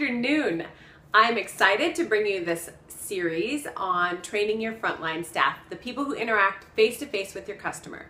afternoon. I'm excited to bring you this series on training your frontline staff, the people who interact face-to-face with your customer.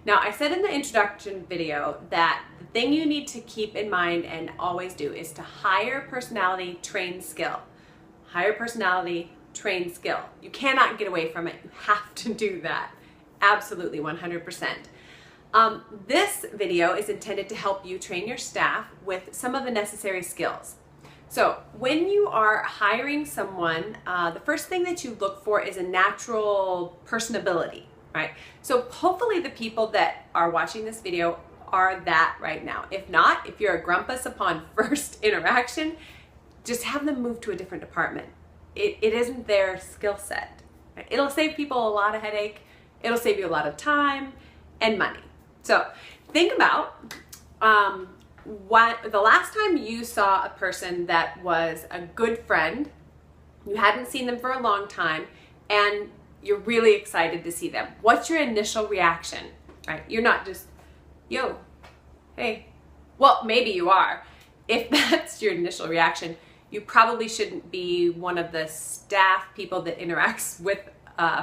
Now, I said in the introduction video that the thing you need to keep in mind and always do is to hire personality, train skill. Hire personality, train skill. You cannot get away from it. You have to do that. Absolutely, 100%. This video is intended to help you train your staff with some of the necessary skills. So when you are hiring someone, the first thing that you look for is a natural personability, right? So hopefully the people that are watching this video are that right now. If not, if you're a grumpus upon first interaction, just have them move to a different department. It isn't their skill set. Right? It'll save people a lot of headache. It'll save you a lot of time and money. So think about the last time you saw a person that was a good friend, you hadn't seen them for a long time, and you're really excited to see them. What's your initial reaction, right? You're not just, yo, hey. Well, maybe you are. If that's your initial reaction, you probably shouldn't be one of the staff people that interacts with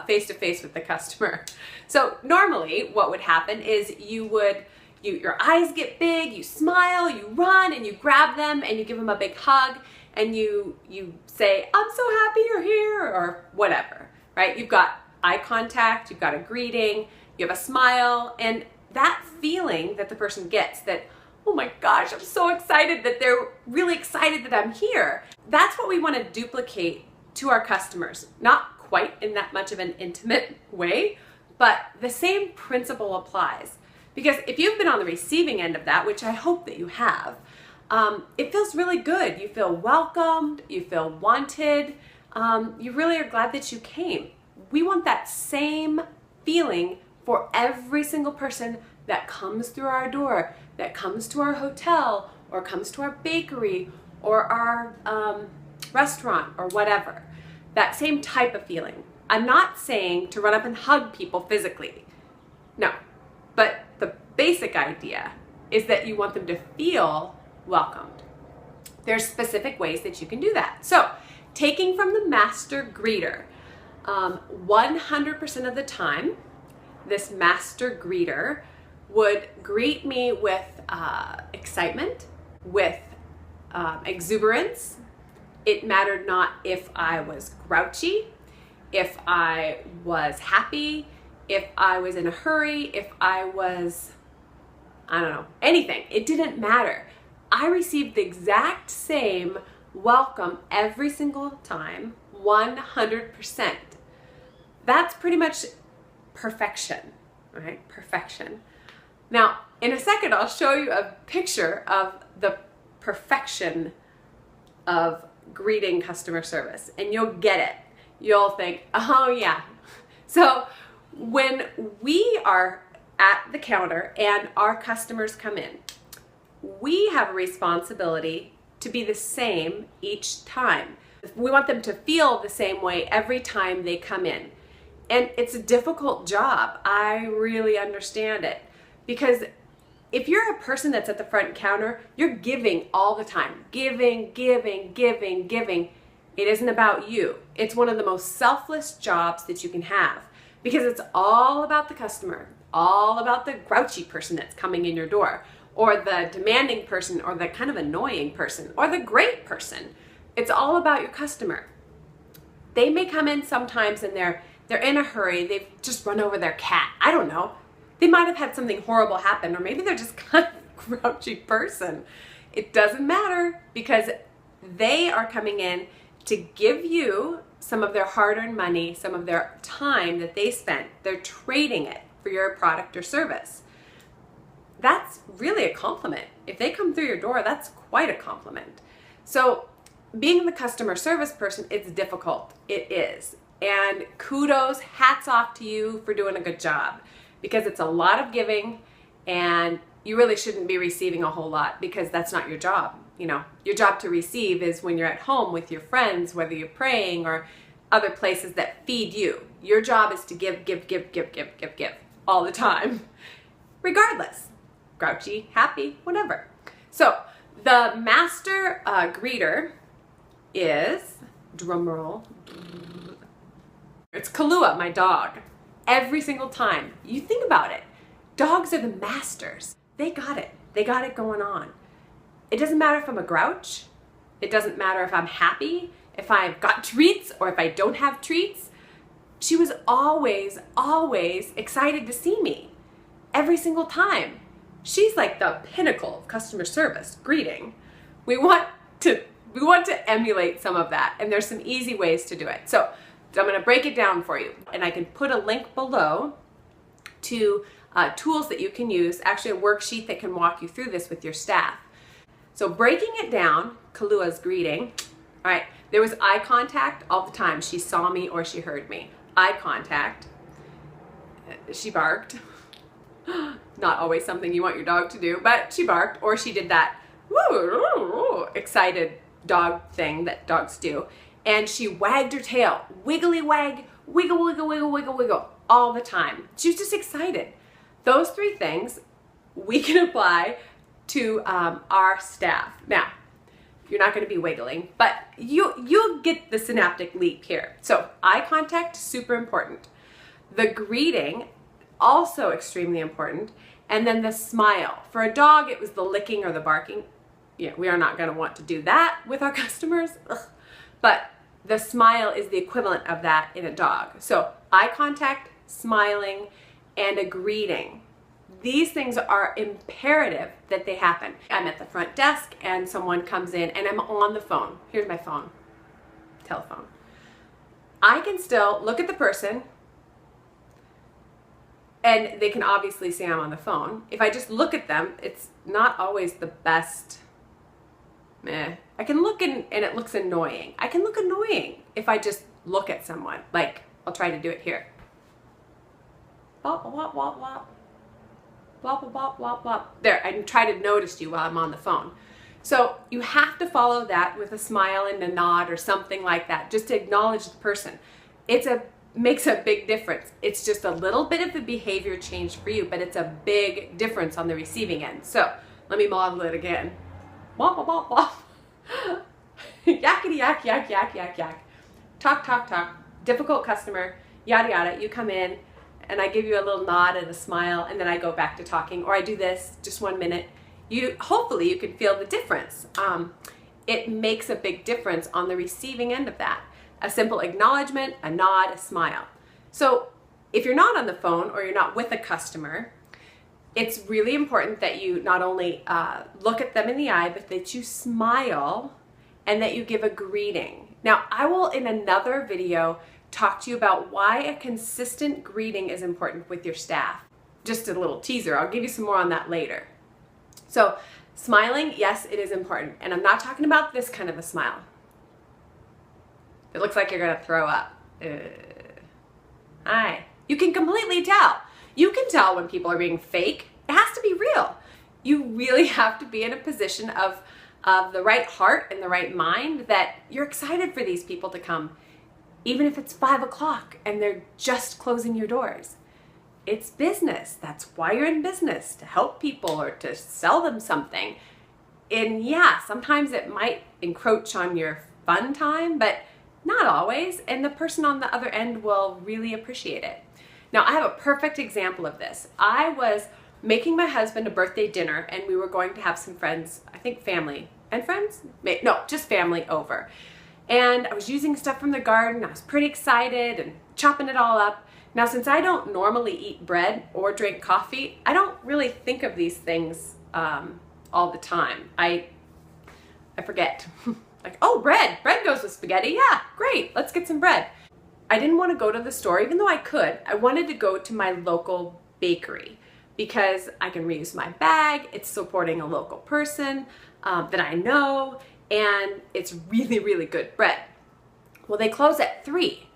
face-to-face with the customer. So normally what would happen is your eyes get big, you smile, you run and you grab them and you give them a big hug and you say, I'm so happy you're here, or whatever, right? You've got eye contact, you've got a greeting, you have a smile, and that feeling that the person gets that, oh my gosh, I'm so excited, that they're really excited that I'm here. That's what we want to duplicate to our customers. Not quite in that much of an intimate way, but the same principle applies. Because if you've been on the receiving end of that, which I hope that you have, it feels really good. You feel welcomed, you feel wanted, you really are glad that you came. We want that same feeling for every single person that comes through our door, that comes to our hotel, or comes to our bakery, or our restaurant, or whatever. That same type of feeling. I'm not saying to run up and hug people physically. No. But the basic idea is that you want them to feel welcomed. There's specific ways that you can do that. So, taking from the master greeter, 100% of the time, this master greeter would greet me with excitement, with exuberance. It mattered not if I was grouchy, if I was happy, if I was in a hurry, if I was, I don't know, anything. It didn't matter. I received the exact same welcome every single time, 100%. That's pretty much perfection, right? Perfection. Now, in a second, I'll show you a picture of the perfection of greeting customer service, and you'll get it. You'll think, oh yeah. So when we are at the counter and our customers come in, we have a responsibility to be the same each time. We want them to feel the same way every time they come in. And it's a difficult job. I really understand it. Because if you're a person that's at the front counter, you're giving all the time. Giving, giving, giving, giving. It isn't about you. It's one of the most selfless jobs that you can have because it's all about the customer, all about the grouchy person that's coming in your door, or the demanding person, or the kind of annoying person, or the great person. It's all about your customer. They may come in sometimes and they're in a hurry. They've just run over their cat. I don't know. They might have had something horrible happen, or maybe they're just kind of a grouchy person. It doesn't matter because they are coming in to give you some of their hard-earned money, some of their time that they spent. They're trading it for your product or service. That's really a compliment. If they come through your door, that's quite a compliment. So being the customer service person, it's difficult. It is. And kudos, hats off to you for doing a good job because it's a lot of giving and you really shouldn't be receiving a whole lot because that's not your job. You know, your job to receive is when you're at home with your friends, whether you're praying or other places that feed you. Your job is to give, give, give, give, give, give, give all the time, regardless. Grouchy, happy, whatever. So the master greeter is, drum roll, it's Kahlua, my dog. Every single time. You think about it. Dogs are the masters. They got it. They got it going on. It doesn't matter if I'm a grouch. It doesn't matter if I'm happy, if I've got treats or if I don't have treats. She was always, always excited to see me. Every single time. She's like the pinnacle of customer service, greeting. We want to emulate some of that, and there's some easy ways to do it. So I'm going to break it down for you, and I can put a link below to tools that you can use, actually a worksheet that can walk you through this with your staff. So breaking it down, Kahlua's greeting, all right, there was eye contact all the time. She saw me or she heard me. Eye contact, she barked. Not always something you want your dog to do, but she barked, or she did that woo, excited dog thing that dogs do. And she wagged her tail, wiggly wag, wiggle, wiggle, wiggle, wiggle, wiggle, all the time. She was just excited. Those three things we can apply to our staff. Now, you're not going to be wiggling, but you'll get the synaptic leap here. So eye contact, super important. The greeting, also extremely important. And then the smile. For a dog, it was the licking or the barking. Yeah, we are not going to want to do that with our customers. Ugh. But the smile is the equivalent of that in a dog. So eye contact, smiling, and a greeting. These things are imperative that they happen. I'm at the front desk and someone comes in and I'm on the phone. Here's my phone, telephone. I can still look at the person and they can obviously see I'm on the phone. If I just look at them, it's not always the best. I can look and it looks annoying. I can look annoying if I just look at someone. Like, I'll try to do it here. Bop, bop, bop, bop. Bop, bop, bop, bop. There, I can try to notice you while I'm on the phone. So you have to follow that with a smile and a nod or something like that, just to acknowledge the person. Makes a big difference. It's just a little bit of the behavior change for you, but it's a big difference on the receiving end. So let me model it again. Womp, womp, womp. Yakety yak, yak, yak, yak, yak. Talk, talk, talk. Difficult customer, yada, yada. You come in and I give you a little nod and a smile, and then I go back to talking, or I do this, just 1 minute. Hopefully you can feel the difference. It makes a big difference on the receiving end of that. A simple acknowledgement, a nod, a smile. So if you're not on the phone or you're not with a customer, it's really important that you not only look at them in the eye, but that you smile and that you give a greeting. Now, I will, in another video, talk to you about why a consistent greeting is important with your staff. Just a little teaser. I'll give you some more on that later. So smiling, yes, it is important. And I'm not talking about this kind of a smile. It looks like you're going to throw up. Hi. You can completely tell. You can tell when people are being fake. It has to be real. You really have to be in a position of the right heart and the right mind that you're excited for these people to come, even if it's 5 o'clock and they're just closing your doors. It's business. That's why you're in business, to help people or to sell them something. And yeah, sometimes it might encroach on your fun time, but not always. And the person on the other end will really appreciate it. Now, I have a perfect example of this. I was making my husband a birthday dinner and we were going to have some friends, I think family and friends? No, just family over. And I was using stuff from the garden. I was pretty excited and chopping it all up. Now, since I don't normally eat bread or drink coffee, I don't really think of these things all the time. I forget. Like, oh, bread goes with spaghetti. Yeah, great, let's get some bread. I didn't want to go to the store, even though I could. I wanted to go to my local bakery because I can reuse my bag. It's supporting a local person that I know, and it's really, really good bread. Well, they close at 3.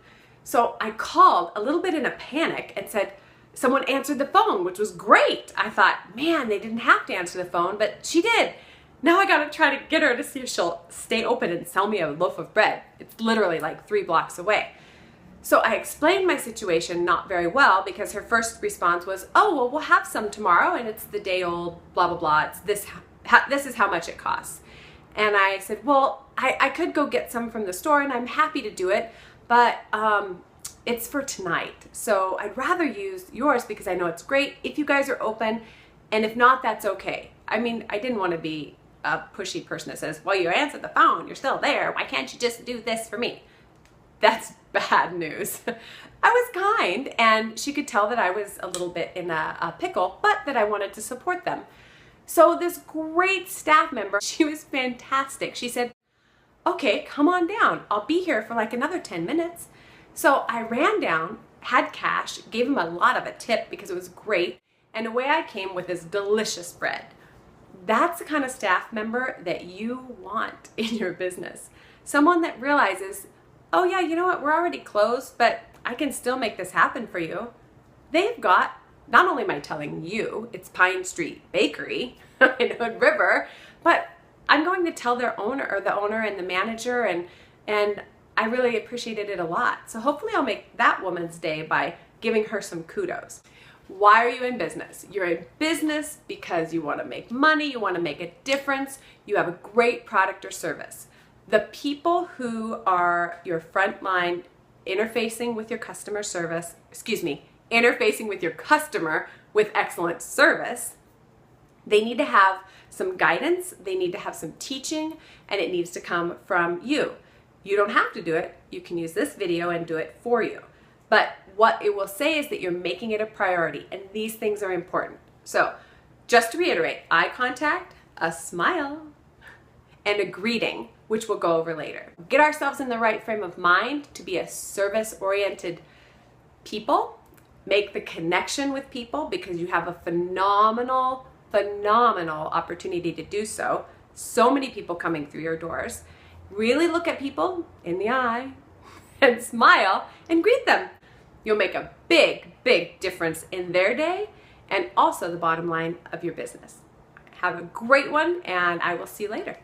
So I called a little bit in a panic and said, someone answered the phone, which was great. I thought, man, they didn't have to answer the phone, but she did. Now I gotta try to get her to see if she'll stay open and sell me a loaf of bread. It's literally like 3 blocks away. So I explained my situation not very well because her first response was, oh, well, we'll have some tomorrow and it's the day old, blah, blah, blah. It's this is how much it costs. And I said, well, I could go get some from the store and I'm happy to do it, but it's for tonight. So I'd rather use yours because I know it's great if you guys are open. And if not, that's okay. I mean, I didn't want to be a pushy person that says, well, you answered the phone, you're still there. Why can't you just do this for me? That's bad news. I was kind, and she could tell that I was a little bit in a pickle, but that I wanted to support them. So this great staff member, she was fantastic. She said, okay, come on down. I'll be here for like another 10 minutes. So I ran down, had cash, gave him a lot of a tip because it was great, and away I came with this delicious bread. That's the kind of staff member that you want in your business. Someone that realizes, oh yeah, you know what, we're already closed, but I can still make this happen for you. They've got, not only am I telling you, it's Pine Street Bakery in Hood River, but I'm going to tell their owner, or the owner and the manager, and I really appreciated it a lot. So hopefully I'll make that woman's day by giving her some kudos. Why are you in business? You're in business because you want to make money, you want to make a difference, you have a great product or service. The people who are your front line interfacing with your customer service, interfacing with your customer with excellent service, they need to have some guidance, they need to have some teaching, and it needs to come from you. You don't have to do it. You can use this video and do it for you. But what it will say is that you're making it a priority, and these things are important. So just to reiterate, eye contact, a smile, and a greeting, which we'll go over later. Get ourselves in the right frame of mind to be a service-oriented people. Make the connection with people because you have a phenomenal opportunity to do so. So many people coming through your doors. Really look at people in the eye and smile and greet them. You'll make a big difference in their day and also the bottom line of your business. Have a great one, and I will see you later.